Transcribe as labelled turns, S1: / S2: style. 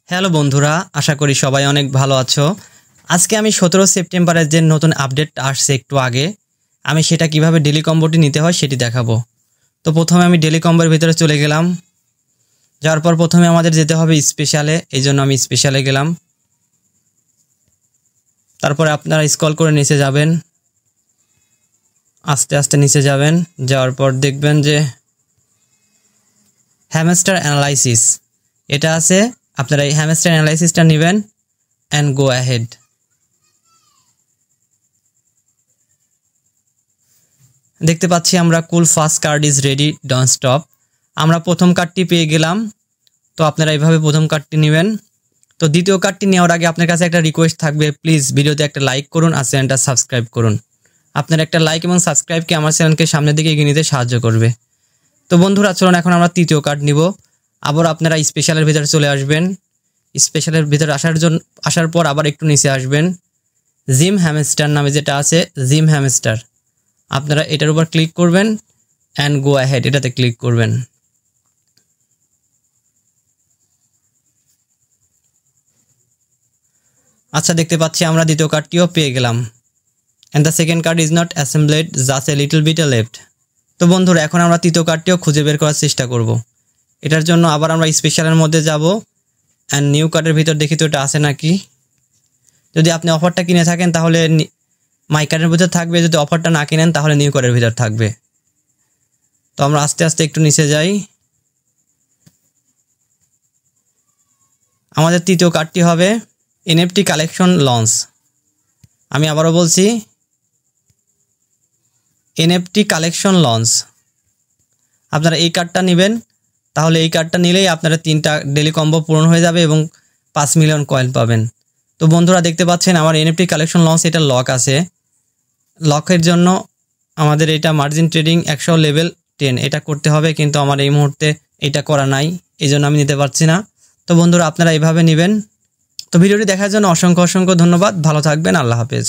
S1: Hello বন্ধুরা, আশা করি সবাই অনেক ভালো আছো। আজকে আমি 17 সেপ্টেম্বরের যে নতুন আপডেট আসছে একটু আগে, আমি সেটা কিভাবে ডেলি কম্বোটি নিতে হয় সেটি দেখাবো। তো প্রথমে আমি ডেলি কম্বোর ভিতরে চলে গেলাম। যাওয়ার পর প্রথমে আমাদের যেতে হবে স্পেশালে, এই জন্য আমি স্পেশালে গেলাম। তারপরে আপনারা স্ক্রল করে নিচে যাবেন, আস্তে আস্তে নিচে যাবেন। যাওয়ার পর দেখবেন যে হ্যামস্টার অ্যানালাইসিস এটা আছে। আপনারা এই হ্যামস্টার অ্যানালাইসিসটা নেবেন অ্যান্ড গো অ্যাহেড। দেখতে পাচ্ছি আমরা cool first card is ready, don't stop. আমরা প্রথম কার্ডটি পেয়ে গেলাম। তো আপনারা এইভাবে প্রথম কার্ডটি নেবেন। তো দ্বিতীয় কার্ডটি নেওয়ার আগে আপনার কাছে একটা রিকোয়েস্ট থাকবে, প্লিজ ভিডিওতে একটা লাইক করুন আর চ্যানেলটা সাবস্ক্রাইব করুন। আপনার একটা লাইক এবং সাবস্ক্রাইবকে আমার চ্যানেলকে সামনের দিকে এগিয়ে নিতে সাহায্য করবে। তো বন্ধুরা চলুন এখন আমরা তৃতীয় কার্ড নিব। আবার আপনারা স্পেশালের ভিতরে চলে আসবেন। স্পেশালের ভিতরে আসার পর আবার একটু নিচে আসবেন। জিম হ্যামস্টার নামে যেটা আছে, জিম হ্যামস্টার, আপনারা এটার উপর ক্লিক করবেন অ্যান্ড গো অ্যাহেড, এটাতে ক্লিক করবেন। আচ্ছা, দেখতে পাচ্ছি আমরা দ্বিতীয় কার্ডটিও পেয়ে গেলাম। And the second card is not assembled, just a little bit left. তো বন্ধুরা এখন আমরা তৃতীয় কার্ডটিও খুঁজে বের করার চেষ্টা করব। এটার জন্য আবার আমরা স্পেশালের মধ্যে যাব অ্যান্ড নিউ কার্ডের ভিতর দেখি তো এটা আছে নাকি। যদি আপনি অফারটা কিনে থাকেন তাহলে মাই কার্ডের ভিতর থাকবে, যদি অফারটা না কিনেন তাহলে নিউ কার্ডের ভিতর থাকবে। তো আমরা আস্তে আস্তে একটু নিচে যাই। আমাদের তৃতীয় কার্ডটি হবে এনএফটি কালেকশন লঞ্চ। আমি আবারও বলছি, এনএফটি কালেকশন লঞ্চ। আপনারা এই কার্ডটা নেবেন, তাহলে এই কার্ডটা নিলেই আপনারা 3টা ডেলি কম্বো পূরণ হয়ে যাবে এবং 5 মিলিয়ন কয়েন পাবেন। তো বন্ধুরা দেখতে পাচ্ছেন আমার এনএফটি কালেকশন লঞ্চ এটা লক আছে। লকের জন্য আমাদের এটা মার্জিন ট্রেডিং 100 লেভেল 10 এটা করতে হবে, কিন্তু আমার এই মুহূর্তে এটা করা নাই, এই জন্য আমি নিতে পারছি না। তো বন্ধুরা আপনারা এইভাবে নেবেন। তো ভিডিওটি দেখার জন্য অসংখ্য ধন্যবাদ। ভালো থাকবেন, আল্লাহ হাফেজ।